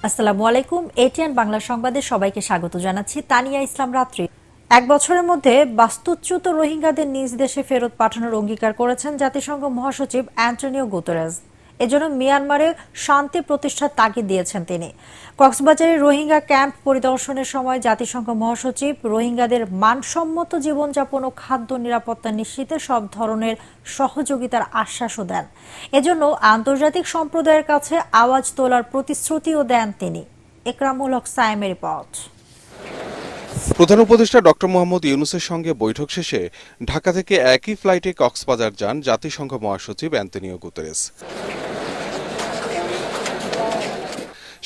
আসসালামু আলাইকুম। এটিএন বাংলা সংবাদে সবাইকে স্বাগত জানাচ্ছি। তানিয়া ইসলাম রাত্রি। এক বছরের মধ্যে বাস্তুচ্যুত রোহিঙ্গাদের নিজ দেশে ফেরত পাঠানোর অঙ্গীকার করেছেন জাতিসংঘ মহাসচিব অ্যান্টোনিও গুতেরেস। এজন্য মিয়ানমারে শান্তি প্রতিষ্ঠার তাগিদ দিয়েছেন তিনি। কক্সবাজারে রোহিঙ্গা ক্যাম্প পরিদর্শনের সময় জাতিসংঘ মহাসচিব রোহিঙ্গাদের মানসম্মত জীবনযাপন ও খাদ্য নিরাপত্তা নিশ্চিতে সব ধরনের সহযোগিতার আশ্বাসও দেন। এজন্য আন্তর্জাতিক সম্প্রদায়ের কাছে আওয়াজ তোলার প্রতিশ্রুতিও দেন তিনি। একরামুল হক সায়েমের রিপোর্ট। প্রধান উপদেষ্টা ডক্টর মোহাম্মদ ইউনূসের সঙ্গে বৈঠক শেষে ঢাকা থেকে একই ফ্লাইটে কক্সবাজার যান জাতিসংঘ মহাসচিব অ্যান্টোনিও গুতেরেস।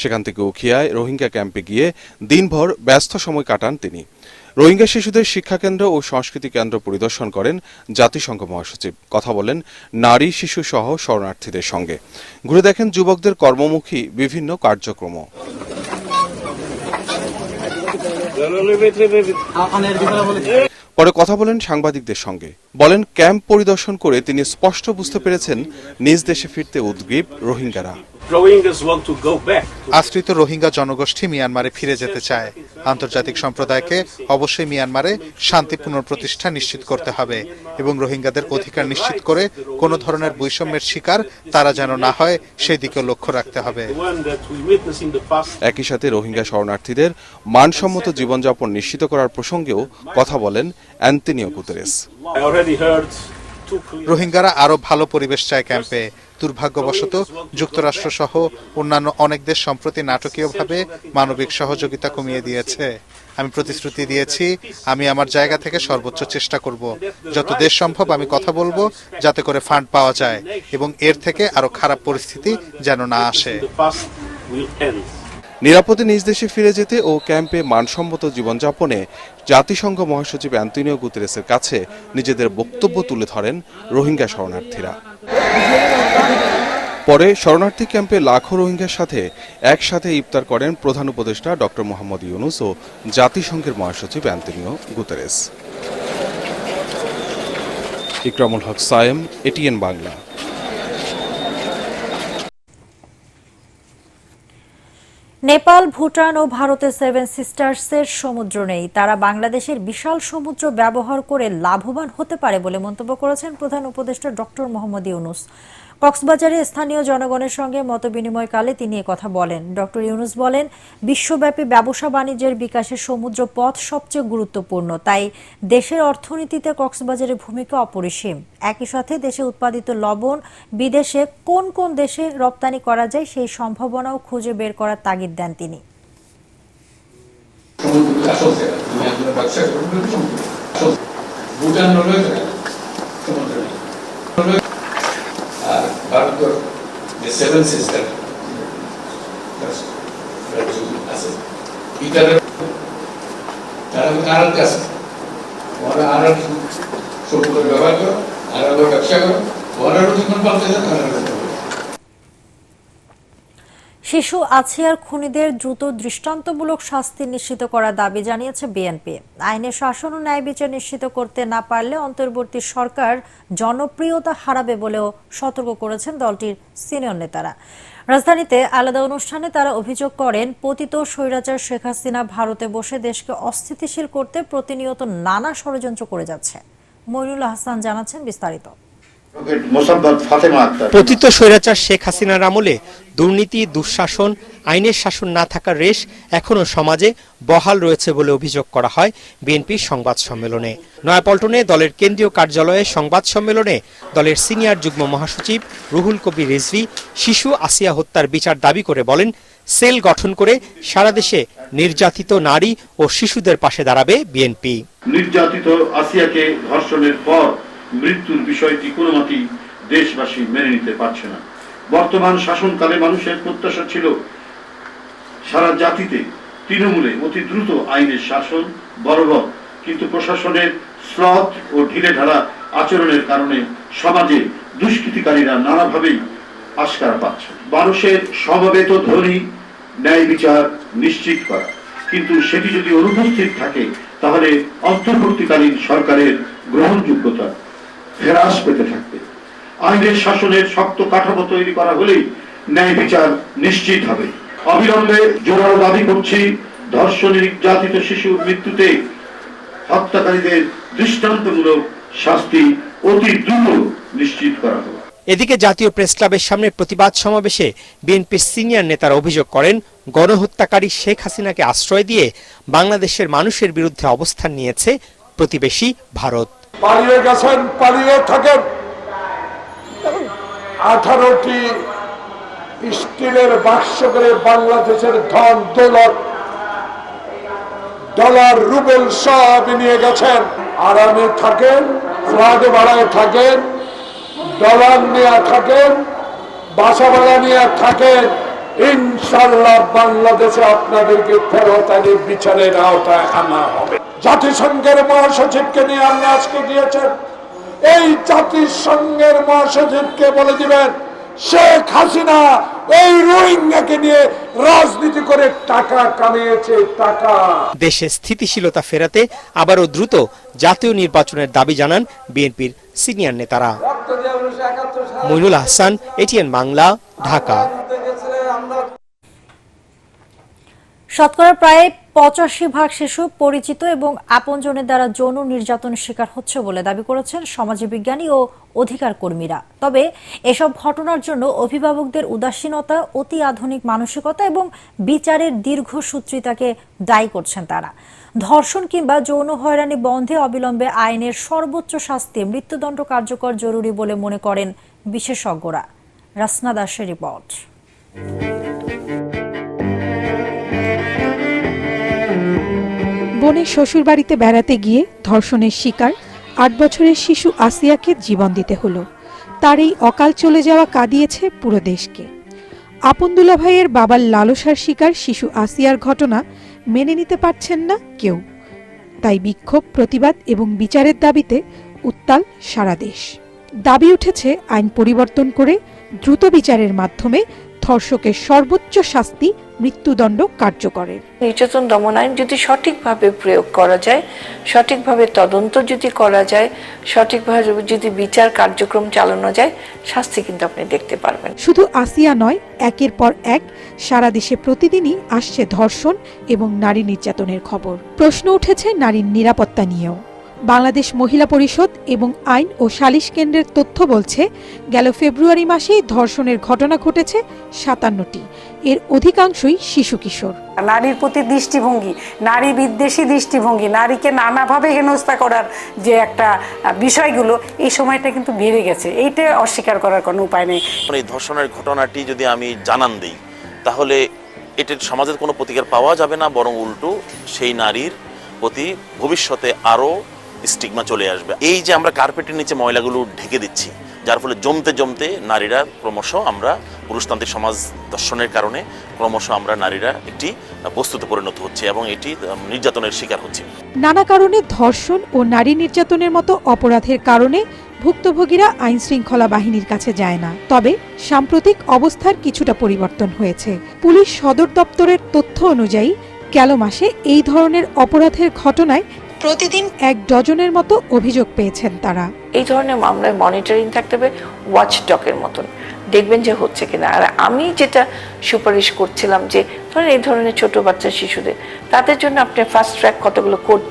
সেখান থেকে উখিয়ায় রোহিঙ্গা ক্যাম্পে গিয়ে দিনভর ব্যস্ত সময় কাটান তিনি। রোহিঙ্গা শিশুদের শিক্ষাকেন্দ্র ও সংস্কৃতি কেন্দ্র পরিদর্শন করেন জাতিসংঘ মহাসচিব। কথা বলেন নারী শিশু সহ শরণার্থীদের সঙ্গে। ঘুরে দেখেন যুবকদের কর্মমুখী বিভিন্ন কার্যক্রম। পরে কথা বলেন সাংবাদিকদের সঙ্গে। বলেন ক্যাম্প পরিদর্শন করে তিনি স্পষ্ট বুঝতে পেরেছেন নিজ দেশে ফিরতে উদ্গ্রীব রোহিঙ্গারা। আশ্রিত রোহিঙ্গা জনগোষ্ঠী মিয়ানমারে ফিরে যেতে চায়। আন্তর্জাতিক সম্প্রদায়কে অবশ্যই মিয়ানমারে শান্তি পুনঃপ্রতিষ্ঠা নিশ্চিত করতে হবে এবং রোহিঙ্গাদের অধিকার নিশ্চিত করে কোনো ধরনের বৈষম্যের শিকার তারা যেন না হয় সেই দিকে লক্ষ্য রাখতে হবে। একই সাথে রোহিঙ্গা শরণার্থীদের মানসম্মত জীবনযাপন নিশ্চিত করার প্রসঙ্গেও কথা বলেন অ্যান্টোনিও গুতেরেস। রোহিঙ্গারা আরো ভালো পরিবেশ চায় ক্যাম্পে। দুর্ভাগ্যবশত যুক্তরাষ্ট্র সহ অন্যান্য অনেক দেশ সম্প্রতি নাটকীয়ভাবে মানবিক সহযোগিতা কমিয়ে দিয়েছে। আমি প্রতিশ্রুতি দিয়েছি আমি আমার জায়গা থেকে সর্বোচ্চ চেষ্টা করব। যত দেশ সম্ভব আমি কথা বলবো যাতে করে ফান্ড পাওয়া যায় এবং এর থেকে আরো খারাপ পরিস্থিতি যেন না আসে। নিরাপদে নিজ দেশে ফিরে যেতে ও ক্যাম্পে মানসম্মত জীবনযাপনে জাতিসংঘ মহাসচিব অ্যান্টোনিও গুতেরেসের কাছে নিজেদের বক্তব্য তুলে ধরেন রোহিঙ্গা শরণার্থীরা। পরে শরণার্থী ক্যাম্পে লাখো রোহিঙ্গার সাথে একসাথে ইফতার করেন প্রধান উপদেষ্টা ডক্টর মোহাম্মদ ইউনূস ও জাতিসংঘের মহাসচিব অ্যান্টোনিও গুতেরেস। ইকরামুল হক সায়েম, এটিএন বাংলা। নেপাল, ভুটান ও ভারতের সেভেন সিস্টার্সের সমুদ্র নেই। তারা বাংলাদেশের বিশাল সমুদ্র ব্যবহার করে লাভবান হতে পারে বলে মন্তব্য করেছেন প্রধান উপদেষ্টা ডক্টর মোহাম্মদ ইউনূস। কক্সবাজারে স্থানীয় জনগণের সঙ্গে মতবিনিময়কালে তিনি একথা বলেন। ডক্টর ইউনূস বলেন, বিশ্বব্যাপী ব্যবসা বাণিজ্যের বিকাশে সমুদ্র পথ সবচেয়ে গুরুত্বপূর্ণ, তাই দেশের অর্থনীতিতে কক্সবাজারের ভূমিকা অপরিসীম। একই সাথে দেশে উৎপাদিত লবণ বিদেশে কোন কোন দেশে রপ্তানি করা যায় সেই সম্ভাবনাও খুঁজে বের করার তাগিদ দেন তিনি। সেভেন সিস্টার ব্যবহার করো আর ব্যবসা করো। শিশু আছিয়ার খুনিদের দ্রুত দৃষ্টান্তমূলক শাস্তি নিশ্চিত করার দাবি জানিয়েছে বিএনপি। আইনের শাসন ও ন্যায় বিচার নিশ্চিত করতে না পারলে অন্তর্বর্তী সরকার জনপ্রিয়তা হারাবে বলেও সতর্ক করেছেন দলটির সিনিয়র নেতারা। রাজধানীতে আলাদা অনুষ্ঠানে তারা অভিযোগ করেন, পতিত স্বৈরাচার শেখ হাসিনা ভারতে বসে দেশকে অস্থিতিশীল করতে প্রতিনিয়ত নানা ষড়যন্ত্র করে যাচ্ছে। মইনুল হাসান জানাচ্ছেন বিস্তারিত। পতিত স্বৈরাচার শেখ হাসিনার আমলে দুর্নীতি, দুঃশাসন, আইনের শাসন না থাকার রেশ এখনো সমাজে বহাল রয়েছে বলে অভিযোগ করা হয় বিএনপির সংবাদ সম্মেলনে। নয়াপল্টনে দলের কেন্দ্রীয় কার্যালয়ে সংবাদ সম্মেলনে দলের সিনিয়র যুগ্ম মহাসচিব রুহুল কবির রিজভী শিশু আসিয়া হত্যার বিচার দাবি করে বলেন, সেল গঠন করে সারা দেশে নির্যাতিত নারী ও শিশুদের পাশে দাঁড়াবে বিএনপি। নির্যাতিত আসিয়াকে ধর্ষণের পর মৃত্যুর বিষয়টি কোনো মতেই দেশবাসী মেনে নিতে পারছে না। বর্তমান শাসনকালে মানুষের প্রত্যাশা ছিল সারা জাতিতে তৃণমূলে অতি দ্রুত আইনের শাসন বলবৎ, কিন্তু প্রশাসনের শ্রদ্ধ ও ঢিলেঢালা আচরণের কারণে সমাজে দুষ্কৃতিকারীরা নানাভাবেই আশকারা পাচ্ছে। মানুষের সমবেত ধ্বনি ন্যায় বিচার নিশ্চিত করা, কিন্তু সেটি যদি অনুপস্থিত থাকে তাহলে অন্তর্বর্তীকালীন সরকারের গ্রহণযোগ্যতা হ্রাস পেতে থাকবে। আইনের শাসনের শক্ত কাঠামো তৈরি করা হলেই ন্যায় বিচার নিশ্চিত হবে। অবিলম্বে জোরালো দাবি করছি, ধর্ষণে নির্যাতিত শিশুর মৃত্যুতে হত্যাকারীদের দৃষ্টান্তমূলক শাস্তি অতি দ্রুত নিশ্চিত করা হোক। এদিকে জাতীয় প্রেস ক্লাবের সামনে প্রতিবাদ সমাবেশে বিএনপির সিনিয়র নেতারা অভিযোগ করেন, গণহত্যাকারী শেখ হাসিনাকে আশ্রয় দিয়ে বাংলাদেশের মানুষের বিরুদ্ধে অবস্থান নিয়েছে প্রতিবেশী ভারত। পালিয়ে গেছেন, পালিয়ে থাকেন। 18টি স্টিলের বাক্স করে বাংলাদেশের ধন দৌলত, ডলার রুবেল সব নিয়ে গেছেন। আরামে থাকেন, ফ্ল্যাট ভাড়ায় থাকেন, ডলার নিয়ে থাকেন, বাসা ভাড়া নিয়ে থাকেন। ইনশাল্লাহ বাংলাদেশে আপনাদেরকে ফেরত এনে বিচারের আওতায় আনা হবে। জাতিসংঘের মহাসচিবকে নিয়ে আপনি আজকে গিয়েছেন, এই জাতিসংঘের মহাসচিবকে বলে দিবেন শেখ হাসিনা এই রোহিঙ্গাকে নিয়ে রাজনীতি করে টাকা কামিয়েছে, টাকা। দেশে স্থিতিশীলতা ফেরাতে আবারও দ্রুত জাতীয় নির্বাচনের দাবি জানান বিএনপির সিনিয়র নেতারা। মইনুল আহসান, এটিএন বাংলা, ঢাকা। শতকরা প্রায় 85% শিশু পরিচিত এবং আপনজনের দ্বারা যৌন নির্যাতনের শিকার হচ্ছে বলে দাবি করেছেন সমাজবিজ্ঞানী ও অধিকার কর্মীরা। তবে এসব ঘটনার জন্য অভিভাবকদের উদাসীনতা, অতি আধুনিক মানসিকতা এবং বিচারের দীর্ঘসূত্রিতাকে দায়ী করছেন তারা। ধর্ষণ কিংবা যৌন হয়রানি বন্ধে অবিলম্বে আইনের সর্বোচ্চ শাস্তি মৃত্যুদণ্ড কার্যকর জরুরি বলে মনে করেন বিশেষজ্ঞরা। রাসনা দাসের রিপোর্ট। বোনের শ্বশুরবাড়িতে বেড়াতে গিয়ে ধর্ষণের শিকার 8 বছরের শিশু আসিয়াকে জীবন দিতে হলো। তার এই অকাল চলে যাওয়া কাঁদিয়েছে পুরো দেশকে। আপন দুলাভাইয়ের বাবার লালসার শিকার শিশু আসিয়ার ঘটনা মেনে নিতে পারছেন না কেউ। তাই বিক্ষোভ, প্রতিবাদ এবং বিচারের দাবিতে উত্তাল সারা দেশ। দাবি উঠেছে আইন পরিবর্তন করে দ্রুত বিচারের মাধ্যমে ধর্ষকের সর্বোচ্চ শাস্তি মৃত্যুদণ্ড কার্যকরের। নির্যাতন দমন আইন যদি সঠিকভাবে প্রয়োগ করা যায়, সঠিকভাবে তদন্ত যদি করা যায়, সঠিকভাবে যদি বিচার কার্যক্রম চালানো যায়, শাস্তি কিন্তু আপনি দেখতে পারবেন। শুধু আসিয়া নয়, একের পর এক সারা দেশে প্রতিদিনই আসছে ধর্ষণ এবং নারী নির্যাতনের খবর। প্রশ্ন উঠেছে নারীর নিরাপত্তা নিয়েও। বাংলাদেশ মহিলা পরিষদ এবং আইন ও সালিশ কেন্দ্রের তথ্য বলছে, গেল ফেব্রুয়ারি মাসেই ধর্ষণের ঘটনা ঘটেছে 57টি। এর অধিকাংশই শিশু কিশোর। নারীর প্রতি দৃষ্টিভঙ্গি, নারী বিদ্বেষী দৃষ্টিভঙ্গি, নারীকে নানাভাবে হেনস্থা করার যে একটা বিষয়গুলো, এই সময়টা কিন্তু বেড়ে গেছে। এইটা অস্বীকার করার কোনো উপায় নেই। এই ধর্ষণের ঘটনাটি যদি আমি জানান দিই, তাহলে এটার সমাজের কোনো প্রতিকার পাওয়া যাবে না, বরং উল্টো সেই নারীর প্রতি ভবিষ্যতে আরও স্টিগমা চলে আসবে। এই যে আমরা কার্পেটের নিচে ময়লাগুলো ঢেকে দিচ্ছি, যার ফলে জমতে জমতে নারীরা ক্রমশ, আমরা পুরুষতান্ত্রিক সমাজ দর্শনের কারণে ক্রমশ আমরা নারীরা একটি বস্তুতে পরিণত হচ্ছে এবং এটি নির্যাতনের শিকার হচ্ছে। নানা কারণে ধর্ষণ ও নারী নির্যাতনের মতো অপরাধের কারণে ভুক্তভোগীরা আইন শৃঙ্খলা বাহিনীর কাছে যায় না। তবে সাম্প্রতিক অবস্থার কিছুটা পরিবর্তন হয়েছে। পুলিশ সদর দপ্তরের তথ্য অনুযায়ী গেল মাসে এই ধরনের অপরাধের ঘটনায় প্রতিদিন 1 ডজনের মতো অভিযোগ পেয়েছেন তারা। এই ধরনের মামলায় মনিটরিং থাকতে হবে, ওয়াচডগের মতন, দেখবেন যে হচ্ছে কিনা। আর আমি যেটা সুপারিশ করছিলাম যে ধরেন এই ধরনের ছোট বাচ্চা শিশুদের, তাদের জন্য আপনি ফাস্ট ট্র্যাক কতগুলো কোড,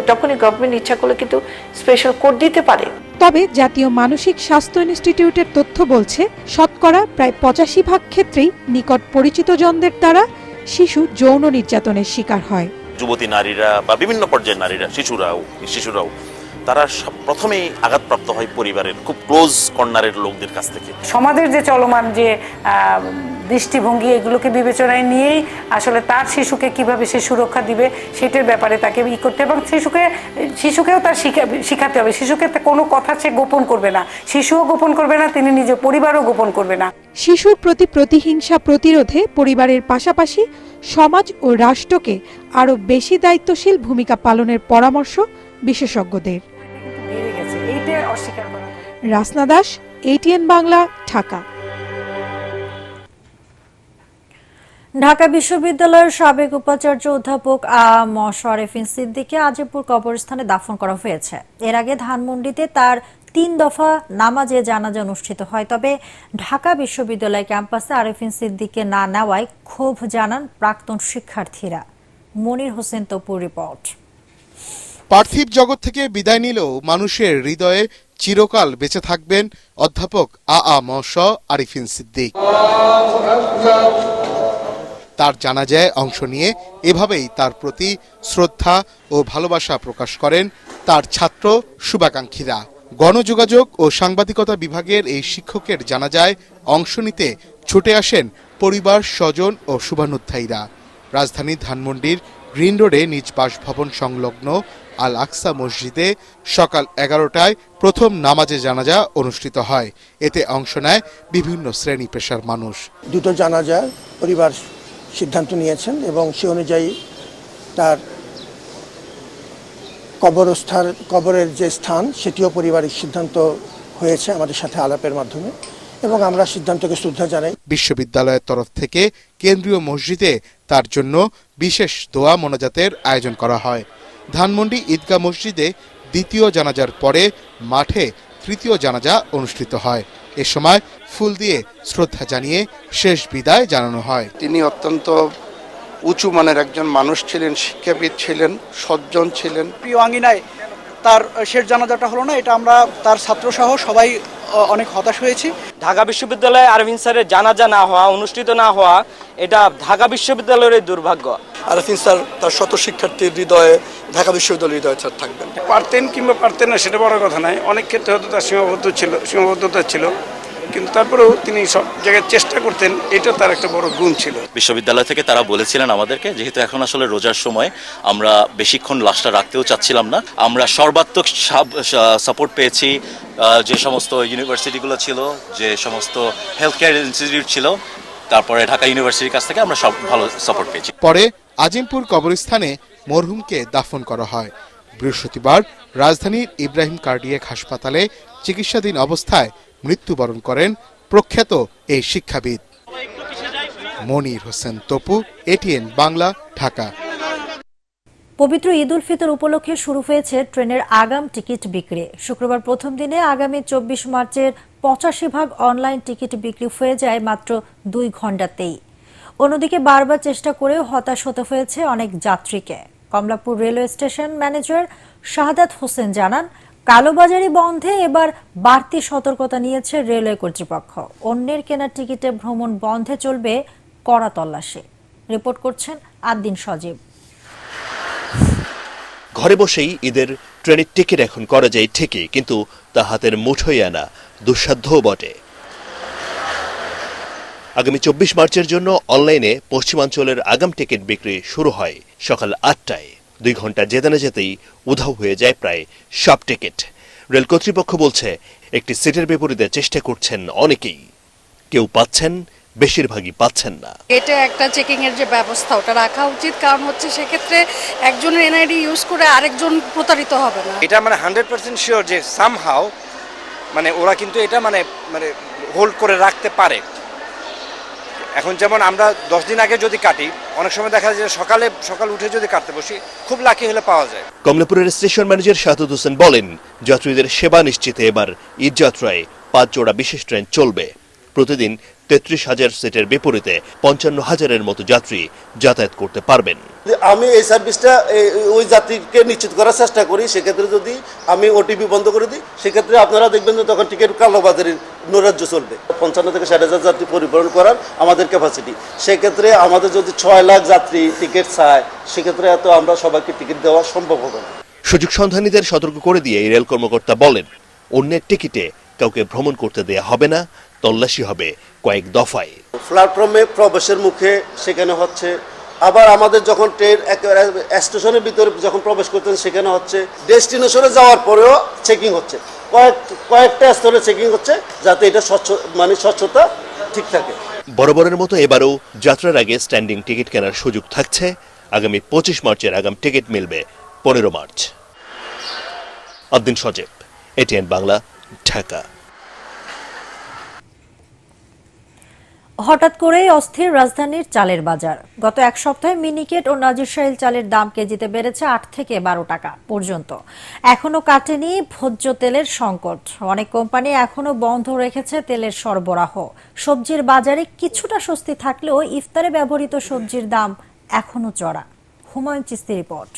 তখনই গভর্নমেন্ট ইচ্ছা করলে কিন্তু স্পেশাল কোড দিতে পারে। তবে জাতীয় মানসিক স্বাস্থ্য ইনস্টিটিউটের তথ্য বলছে, শতকরা প্রায় 85% ক্ষেত্রেই নিকট পরিচিত জনদের দ্বারা শিশু যৌন নির্যাতনের শিকার হয়। যুবতী নারীরা বা বিভিন্ন পর্যায়ের নারীরা, শিশুরাও তারা প্রথমেই আঘাতপ্রাপ্ত হয় পরিবারের খুব ক্লোজ কর্নারের লোকদের কাছ থেকে। সমাজের যে চলমান যে দৃষ্টিভঙ্গি, এগুলোকে বিবেচনায় নিয়েই আসলে তার শিশুকে কিভাবে সে সুরক্ষা দিবে সেটার ব্যাপারে তাকে করতে, এবং শিশুকেও তার শিখাতে হবে। শিশুকে কোনো কথা সে গোপন করবে না, শিশুও গোপন করবে না, তিনি নিজের পরিবারও গোপন করবে না। শিশুর প্রতি প্রতিহিংসা প্রতিরোধে পরিবারের পাশাপাশি সমাজ ও রাষ্ট্রকে আরও বেশি দায়িত্বশীল ভূমিকা পালনের পরামর্শ বিশেষজ্ঞদের। রাসনা দাস, এটিএন বাংলা, ঢাকা। ঢাকা বিশ্ববিদ্যালয়ের সাবেক উপাচার্য অধ্যাপক ম শরেফিন সিদ্দিককে আজিমপুর কবরস্থানে দাফন করা হয়েছে। এর আগে ধানমন্ডিতে তার 3 দফা নামাজে জানাজা অনুষ্ঠিত হয়। তবে ঢাকা বিশ্ববিদ্যালয় ক্যাম্পাসে আরেফিন সিদ্দিককে না নেওয়ায় ক্ষোভ জানান প্রাক্তন শিক্ষার্থীরা। মনির হোসেন তপুর রিপোর্ট। পার্থিব জগৎ থেকে বিদায় নিলেও মানুষের হৃদয়ে চিরকাল বেঁচে থাকবেন অধ্যাপক ম.শ. আরেফিন সিদ্দিক। তার জানাজায় অংশ নিয়ে এভাবেই তার প্রতি শ্রদ্ধা ও ভালোবাসা প্রকাশ করেন তার ছাত্র শুভাকাঙ্ক্ষীরা। গণযোগাযোগ ও সাংবাদিকতা বিভাগের এই শিক্ষকের জানাজায় অংশ নিতে ছুটে আসেন পরিবার, স্বজন ও শুভানুধ্যায়ীরা। রাজধানী ধানমন্ডির গ্রিন রোডে নিজ বাসভবন সংলগ্ন আল আকসা মসজিদে সকাল 11টায় প্রথম নামাজে জানাজা অনুষ্ঠিত হয়। এতে অংশ নেয় বিভিন্ন শ্রেণী পেশার মানুষ। দুটো জানাজা পরিবার সিদ্ধান্ত নিয়েছেন এবং সে অনুযায়ী তার কবরের যে স্থান সেটিও পারিবারিক সিদ্ধান্ত হয়েছে আমাদের সাথে আলাপের মাধ্যমে, এবং আমরা সিদ্ধান্তকে শ্রদ্ধা জানাই। বিশ্ববিদ্যালয়ের তরফ থেকে কেন্দ্রীয় মসজিদে তার জন্য বিশেষ দোয়া মোনাজাতের আয়োজন করা হয়। ধানমন্ডি ঈদগাহ মসজিদে দ্বিতীয় জানাজার পরে মাঠে তৃতীয় জানাজা অনুষ্ঠিত হয়। এ সময় ফুল দিয়ে শ্রদ্ধা জানিয়ে শেষ বিদায় জানানো হয়। তিনি অত্যন্ত উঁচু মানের একজন মানুষ ছিলেন, শিক্ষাবিদ ছিলেন, সজ্জন ছিলেন। প্রিয় আঙ্গিনায় তার শেষ জানাজাটা হলো না, এটা আমরা তার ছাত্রসহ সবাই অনেক হতাশ হয়েছি। ঢাকা বিশ্ববিদ্যালয়ে আরেফিন স্যারের জানাজা না হওয়া, অনুষ্ঠিত না হওয়া, এটা ঢাকা বিশ্ববিদ্যালয়ের দুর্ভাগ্য। আরেফিন স্যার তার শত শিক্ষার্থীর হৃদয়ে, ঢাকা বিশ্ববিদ্যালয়ের হৃদয়ে স্যার থাকবেন। পারতেন কিংবা পারতেন না সেটা বড় কথা নয়, অনেক ক্ষেত্রে হয়তো তার সীমাবদ্ধতা ছিল, কিন্তু তারপরেও তিনি সব জায়গায় চেষ্টা করতেন, এটা তার একটা বড় গুণ ছিল। বিশ্ববিদ্যালয় থেকে তারা বলেছিলেন আমাদেরকে, যেহেতু এখন আসলে রোজার সময় আমরা বেশিক্ষণ লাশটা রাখতেও চাচ্ছিলাম না, আমরা সর্বাত্মক সাপোর্ট পেয়েছি। যে সমস্ত ইউনিভার্সিটিগুলো ছিল, যে সমস্ত হেলথ কেয়ার ইনস্টিটিউট ছিল, তারপরে ঢাকা ইউনিভার্সিটির কাছ থেকে আমরা সব ভালো সাপোর্ট পেয়েছি। পরে আজিমপুর কবরস্থানে মরহুমকে দাফন করা হয়। বৃহস্পতিবার রাজধানীর ইব্রাহিম কার্ডিয়াক হাসপাতালে চিকিৎসাধীন অবস্থায় মৃত্যুবরণ করেন প্রখ্যাত এই শিক্ষাবিদ। মনির হোসেন তপু, এটিএন বাংলা, ঢাকা। পবিত্র ঈদ উল ফিতর উপলক্ষে শুরু হয়েছে ট্রেনের আগাম টিকিট বিক্রি। শুক্রবার প্রথম দিনে আগামী 24 মার্চের 85% অনলাইন টিকিট বিক্রি হয়ে যায় মাত্র 2 ঘণ্টাতেই। অন্যদিকে বারবার চেষ্টা করেও হতাশ হতে হয়েছে অনেক যাত্রীকে। Kamalapur railway station manager Shahadat Hossain জানান, কালোবাজারি বন্ধে এবার বাড়তি সতর্কতা নিয়েছে রেলওয়ে কর্তৃপক্ষ। অন্যের কেনা টিকিটে ভ্রমণ বন্ধে চলবে কড়া তল্লাশি। রিপোর্ট করছেন আদ্দিন সজীব। ঘরে বসেই ঈদের ট্রেনের টিকিট এখন করা যায় ঠিকই, কিন্তু তা হাতের মুঠোয় আনা দুঃসাধ্যও বটে। আগামী 24 মার্চের জন্য অনলাইনে পশ্চিমাঞ্চলের আগাম টিকিট বিক্রি শুরু হয় সকাল 8টায়। 2 ঘন্টা যেতে না যেতেই উধাও হয়ে যায় প্রায় সব টিকিট। রেল কর্তৃপক্ষ বলছে, একটি সিটের বিপরীতে চেষ্টা করছেন অনেকেই, কেউ পাচ্ছেন, বেশিরভাগই পাচ্ছেন না। এটা একটা চেকিং এর যে ব্যবস্থা ওটা রাখা উচিত, কারণ হচ্ছে সেক্ষেত্রে একজনের এনআইডি ইউজ করে আরেকজন প্রতারিত হবে না। এটা 100% শিওর যে সামহাউ ওরা কিন্তু এটা হোল্ড করে রাখতে পারে। এখন যেমন আমরা 10 দিন আগে যদি কাটি, অনেক সময় দেখা যায় সকাল উঠে যদি কাটতে বসি, খুব লাকি হলে পাওয়া যায়। কমলাপুরের স্টেশন ম্যানেজার শাহাদাত হোসেন বলেন, যাত্রীদের সেবা নিশ্চিতে এবার ঈদ যাত্রায় 5 জোড়া বিশেষ ট্রেন চলবে। প্রতিদিন 33,000 সিটের বিপরীতে 55,000-এর মতো যাত্রী যাতায়াত করতে পারবেন। আমি এই সার্ভিসটা ওই যাত্রীকে নিশ্চিত করার চেষ্টা করি। সেক্ষেত্রে যদি আমি ওটিপি বন্ধ করে দিই, সেক্ষেত্রে আপনারা দেখবেন যে তখন টিকিট কালোবাজারির নৈরাজ্য চলবে। 55 থেকে 60,000 যাত্রী পরিবহন করার আমাদের ক্যাপাসিটি। সেক্ষেত্রে আমাদের যদি 6 লাখ যাত্রী টিকিট চায়, সেক্ষেত্রে এত আমরা সবাইকে টিকিট দেওয়া সম্ভব হবে না। সুযোগ সন্ধানীদের সতর্ক করে দিয়ে এই রেল কর্মকর্তা বলেন, অন্যের টিকিটে কাউকে ভ্রমণ করতে দেয়া হবে না, তল্লাশি হবে কয়েক দফায়। প্ল্যাটফর্মে প্রবেশের মুখে সেখানে হচ্ছে, আবার আমাদের যখন ট্রেন স্টেশনের ভিতরে যখন প্রবেশ করতেন সেখানে হচ্ছে, ডেস্টিনেশনে যাওয়ার পরেও চেকিং হচ্ছে, কয়েকটা স্তরে চেকিং হচ্ছে, যাতে এটা স্বচ্ছতা ঠিক থাকে। বরাবরের মতো এবারও যাত্রার আগে স্ট্যান্ডিং টিকিট কেনার সুযোগ থাকছে। আগামী 25 মার্চের আগাম টিকিট মিলবে 15 মার্চ। আদ্দিন সজীব, এটিএন বাংলা, ঢাকা। হঠাৎ করেই অস্থির রাজধানীর চালের বাজার। গত এক সপ্তাহে মিনিকেট ও নাজিরশাইল চালের দাম কেজিতে বেড়েছে ৮ থেকে ১২ টাকা পর্যন্ত। এখনো কাটেনি ভোজ্য তেলের সংকট। অনেক কোম্পানি এখনো বন্ধ রেখেছে তেলের সরবরাহ। সবজির বাজারে কিছুটা স্বস্তি থাকলেও ইফতারে ব্যবহৃত সবজির দাম এখনো চড়া। হুমায়ুন চিস্তি রিপোর্ট।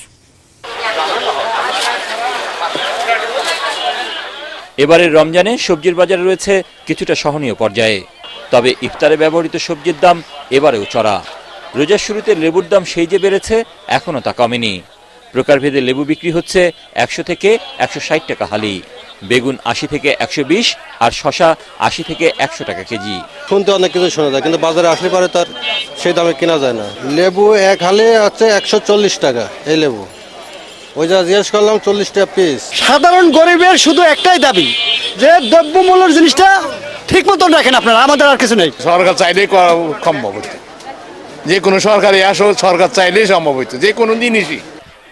এবারের রমজানে সবজির বাজারে রয়েছে কিছুটা সহনীয় পর্যায়ে, তবে ইফতারে ব্যবহৃত সবজির দাম এবারেও চড়া। রোজার শুরুতে লেবুর দাম সেই যে বেড়েছে, এখনও তা কমেনি। প্রকারভেদে লেবু বিক্রি হচ্ছে ১০০ থেকে ১৬০ টাকা হালি, বেগুন ৮০ থেকে ১২০ আর শশা ৮০ থেকে ১০০ টাকা কেজি। শুনতে অনেক কিছু শোনা যায়, কিন্তু বাজারে আসলে পরে তার সেই দামে কেনা যায় না। লেবু এক হালে আছে ১৪০ টাকা, এই লেবু ওই যা জিজ্ঞেস করলাম ৪০ টাকা পিস। সাধারণ গরিবের শুধু একটাই দাবি যে দ্রব্যমূল্যের জিনিসটা ঠিক মতন রাখেন আপনারা, আমাদের আর কিছু নেই। সরকার চাইলেই সম্ভব হতো, যে কোনো সরকারি আসো সরকার চাইলেই সম্ভব হতো, যে কোনো জিনিসই।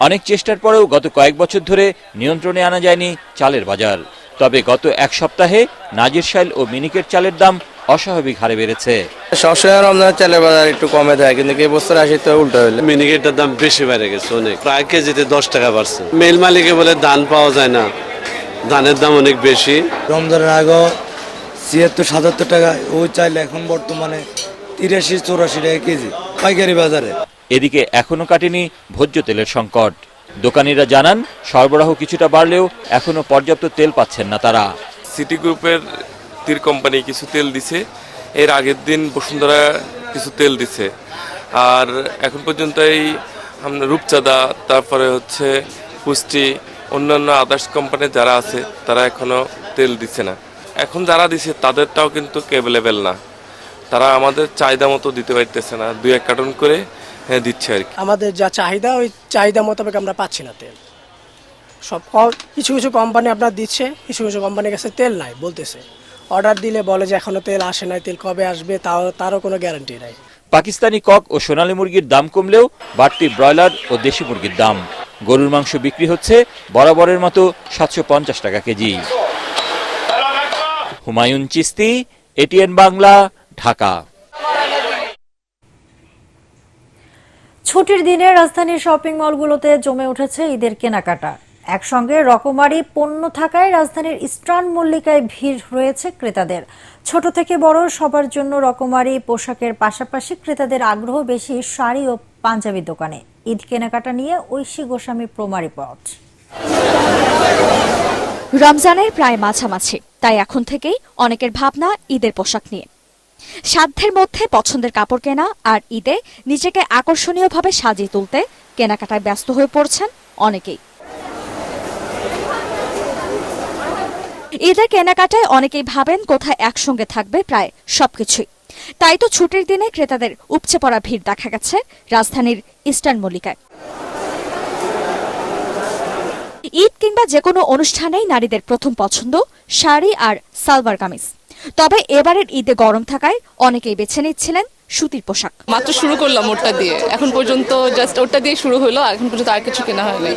অনেক চেষ্টার পরেও গত কয়েক বছর ধরে নিয়ন্ত্রণে আনা যায়নি চালের বাজার। তবে গত এক সপ্তাহে নাজিরশাইল ও মিনিকেট চালের দাম অস্বাভাবিক হারে বেড়েছে। সবসময় রমজানের চালের বাজার একটু কমে দেয়, কিন্তু এই বছর আসি তো উল্টো হইলো। মিনিকেটের দাম বেশি বেড়ে গেছে অনেক, প্রায় কেজিতে 10 টাকা বাড়ছে। মেল মালিকে বলে ধান পাওয়া যায় না, ধানের দাম অনেক বেশি। রমজানের আগে ৭৬-৭৭ টাকা ওই চাইলে এখন বর্তমানে ৮৩-৮৪ টাকা কেজি পাইকারি বাজারে। এদিকে এখনো কাটেনি ভোজ্য তেলের সংকট। দোকানিরা জানান, সরবরাহ কিছুটা বাড়লেও এখনো পর্যাপ্ত তেল পাচ্ছেন না তারা। সিটি গ্রুপের তীর কোম্পানি কিছু তেল দিছে, এর আগের দিন বসুন্ধরা কিছু তেল দিছে, আর এখন পর্যন্ত এই রূপচাঁদা, তারপরে হচ্ছে পুষ্টি, অন্যান্য আদার্স কোম্পানি যারা আছে তারা এখনো তেল দিচ্ছে না। এখন যারা দিছে তাদেরটাও কিন্তু অ্যাভেলেবেল না, তারা আমাদের চাহিদা মতো দিতে পারতেছে না, ২-১ কার্টন করে দিচ্ছে আর কি। আমাদের যা চাহিদা ওই চাহিদা মোতাবেক আমরা পাচ্ছি না তেল। সব কিছু কিছু কোম্পানি আপনার দিচ্ছে, কিছু কিছু কোম্পানির কাছে তেল নাই বলতেছে। অর্ডার দিলে বলে যে এখনো তেল আসে নাই, তেল কবে আসবে তারও কোনো গ্যারান্টি নাই। পাকিস্তানি কক ও সোনালী মুরগির দাম কমলেও বাড়তি ব্রয়লার ও দেশি মুরগির দাম। গরুর মাংস বিক্রি হচ্ছে বরাবরের মতো ৭৫০ টাকা কেজি। হুমায়ুন চিস্তি, এটিএন বাংলা, ঢাকা। ছুটির দিনে রাজধানীর শপিং মলগুলোতে জমে উঠেছে ঈদের কেনাকাটা। একসঙ্গে রকমারি পণ্য থাকায় রাজধানীর ইস্টার্ন মল্লিকায় ভিড় রয়েছে ক্রেতাদের। ছোট থেকে বড় সবার জন্য রকমারি পোশাকের পাশাপাশি ক্রেতাদের আগ্রহ বেশি শাড়ি ও পাঞ্জাবি দোকানে। ঈদ কেনাকাটা নিয়ে ঐশী গোস্বামী প্রমা রিপোর্ট। রমজানের প্রায় মাঝামাঝি, তাই এখন থেকেই অনেকের ভাবনা ঈদের পোশাক নিয়ে। সাধ্যের মধ্যে পছন্দের কাপড় কেনা আর ঈদে নিজেকে আকর্ষণীয়ভাবে সাজিয়ে তুলতে কেনাকাটায় ব্যস্ত হয়ে পড়ছেন অনেকেই। ঈদের কেনাকাটায় অনেকেই ভাবেন কোথায় একসঙ্গে থাকবে প্রায় সবকিছুই। তাই তো ছুটির দিনে ক্রেতাদের উপচে পড়া ভিড় দেখা গেছে রাজধানীর ইস্টার্ন মল্লিকায়। ঈদ কিংবা যে কোনো অনুষ্ঠানেই নারীদের প্রথম পছন্দ শাড়ি আর সালোয়ার কামিজ। তবে এবারের ঈদে গরম থাকায় অনেকেই বেছে নিচ্ছিলেন সুতির পোশাক। মাত্র শুরু করলাম ওটা দিয়ে, এখন পর্যন্ত জাস্ট ওটা দিয়ে শুরু হলো, এখন পর্যন্ত আর কিছু কেনা হয়নি।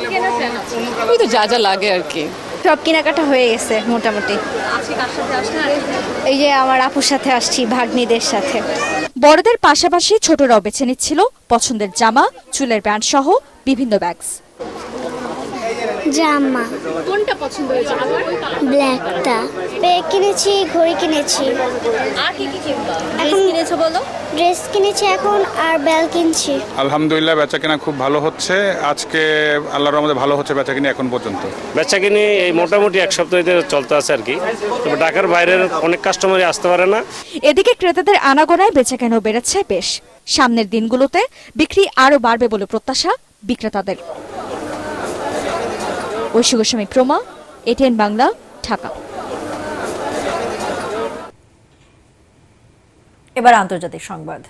ওই তো যা যা লাগে আর কি, সব কেনাকাটা হয়ে গেছে মোটামুটি। এই যে আমার আপুর সাথে আসছি, ভাগ্নিদের সাথে। বড়দের পাশাপাশি ছোটরাও বেছে নিচ্ছিল পছন্দের জামা, চুলের ব্যান্ড সহ বিভিন্ন ব্যাগস। জামা কোনটা পছন্দ হয়েছে? ব্ল্যাকটা। ব্যাগ কিনেছি, ঘড়ি কিনেছি। আর কি কি কিনবা? এখন কিনেছো বলো? ড্রেস কিনেছি এখন, আর বেল কিনছি। আলহামদুলিল্লাহ বেচাকেনা খুব ভালো হচ্ছে। আজকে আল্লাহর রহমতে ভালো হচ্ছে বেচাকেনা এখন পর্যন্ত। বেচাকেনি এই মোটামুটি এক সপ্তাহ ধরে চলতে আছে আর কি, তবে ঢাকার বাইরের অনেক কাস্টমারই আসতে পারে না। এদিকে ক্রেতাদের আনাগোনায় বেচাকেনাও বেড়েছে বেশ। সামনের দিনগুলোতে বিক্রি আরও বাড়বে বলে প্রত্যাশা বিক্রেতাদের। ঐশী গোস্বামী প্রমা, এটিএন বাংলা, ঢাকা। এবার আন্তর্জাতিক সংবাদ।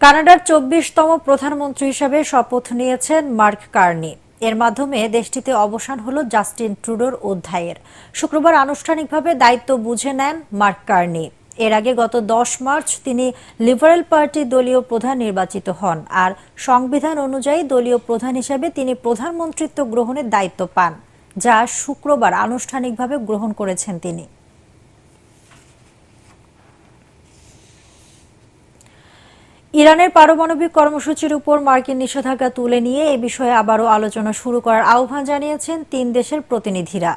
কানাডার ২৪তম প্রধানমন্ত্রী হিসেবে শপথ নিয়েছেন মার্ক কার্নি। এর মাধ্যমে দেশটিতে অবসান হলো জাস্টিন ট্রুডোর অধ্যায়ের। শুক্রবার আনুষ্ঠানিকভাবে দায়িত্ব বুঝে নেন মার্ক কার্নি। এর আগে গত 10 মার্চ তিনি লিবারেল পার্টির দলীয় প্রধান নির্বাচিত হন আর সংবিধান অনুযায়ী দলীয় প্রধান হিসেবে তিনি প্রধানমন্ত্রিত্ব গ্রহণের দায়িত্ব পান, যা শুক্রবার আনুষ্ঠানিকভাবে গ্রহণ করেছেন তিনি। ইরানের পারমাণবিক কর্মসূচির উপর মার্কিন নিষেধাজ্ঞা তুলে নিয়ে এ বিষয়ে আবারও আলোচনা শুরু করার আহ্বান জানিয়েছেন 3 দেশের প্রতিনিধিরা।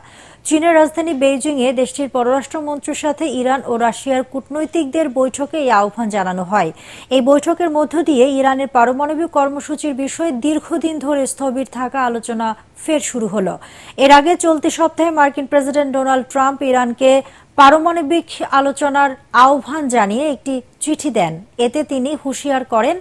চীনের রাজধানী বেইজিংয়ে দেশটির পররাষ্ট্রমন্ত্রীর সাথে ইরান ও রাশিয়ার কূটনৈতিকদের বৈঠকে এই আহ্বান জানানো হয়। এই বৈঠকের মধ্য দিয়ে ইরানের পারমাণবিক কর্মসূচির বিষয়ে দীর্ঘদিন ধরে স্থবির থাকা আলোচনা ফের শুরু হলো। এর আগে চলতি সপ্তাহে মার্কিন প্রেসিডেন্ট ডোনাল্ড ট্রাম্প ইরানকে পারমাণবিক আলোচনার আহ্বান জানিয়ে একটি চিঠি দেন। এতে তিনি হুঁশিয়ার করেন,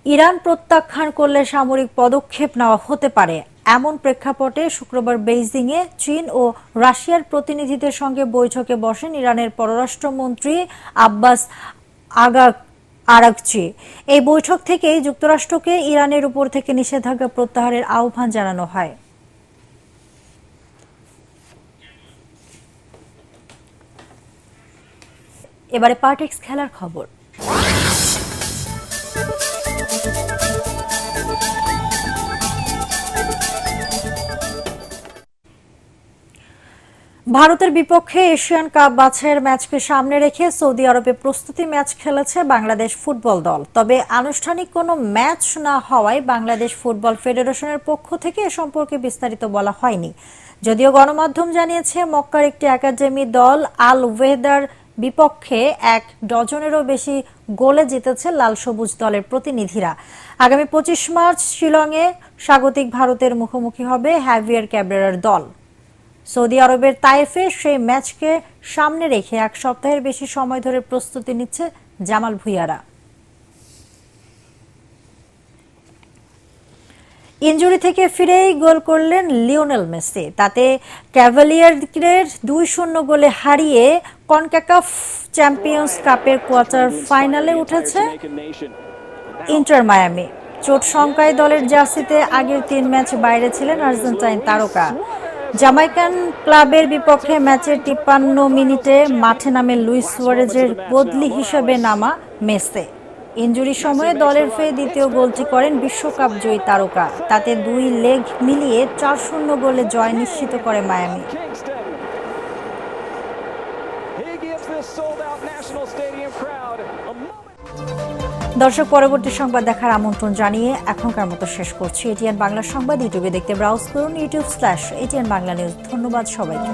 ইরান প্রত্যাখ্যান করলে সামরিক পদক্ষেপ নেওয়া হতে পারে। এমন প্রেক্ষাপটে শুক্রবার বেইজিংয়ে চীন ও রাশিয়ার প্রতিনিধিদের সঙ্গে বৈঠকে বসেন ইরানের পররাষ্ট্রমন্ত্রী আব্বাস আরাগচি। এই বৈঠক থেকেই যুক্তরাষ্ট্রকে ইরানের উপর থেকে নিষেধাজ্ঞা প্রত্যাহারের আহ্বান জানানো হয়। এবারে পার্টেক্স খেলার খবর। ভারতের বিপক্ষে এশিয়ান কাপ বাছাইয়ের ম্যাচকে সামনে রেখে সৌদি আরবে প্রস্তুতি ম্যাচ খেলেছে বাংলাদেশ ফুটবল দল। তবে আনুষ্ঠানিক কোনো ম্যাচ না হওয়ায় বাংলাদেশ ফুটবল ফেডারেশনের পক্ষ থেকে এ সম্পর্কে বিস্তারিত বলা হয়নি। যদিও গণমাধ্যম জানিয়েছে মক্কার একটি একাডেমি দল আল ওয়েদার বিপক্ষে 1 ডজনেরও বেশি গোলে জিতেছে লাল সবুজ দলের প্রতিনিধিরা। আগামী 25 মার্চ শিলংয়ে স্বাগতিক ভারতের মুখোমুখি হবে হ্যাভিয়ার ক্যাব্রেরার দল। সৌদি আরবের তায়েফে সেই ম্যাচকে সামনে রেখে 1 সপ্তাহের বেশি সময় ধরে প্রস্তুতি নিচ্ছে জামাল ভুঁইয়ারা। ইনজুরি থেকে ফিরেই গোল করলেন লিওনেল মেসি। তাতে ক্যাভালিয়ারদের 2-0 গোলে হারিয়ে কনকাকাফ চ্যাম্পিয়ন্স কাপের কোয়ার্টার ফাইনালে উঠেছে ইন্টার মায়ামি। চোট শঙ্কায় দলের জার্সিতে আগের 3 ম্যাচ বাইরে ছিলেন আর্জেন্টাইন তারকা। জামাইকান ক্লাবের বিপক্ষে ম্যাচের 53 মিনিটে মাঠে নামে লুইস সুয়ারেজের বদলি হিসেবে নামা মেসি। ইনজুরির সময়ে দলের হয়ে দ্বিতীয় গোলটি করেন বিশ্বকাপ জয়ী তারকা। তাতে 2 লেগ মিলিয়ে 4-0 গোলে জয় নিশ্চিত করে মায়ামি। দর্শক, পরবর্তী সংবাদ দেখার আমন্ত্রণ জানিয়ে এখনকার মতো শেষ করছি। এটিএন বাংলা সংবাদ ইউটিউবে দেখতে ব্রাউজ করুন youtube/ATN বাংলা নিউজ। ধন্যবাদ সবাইকে।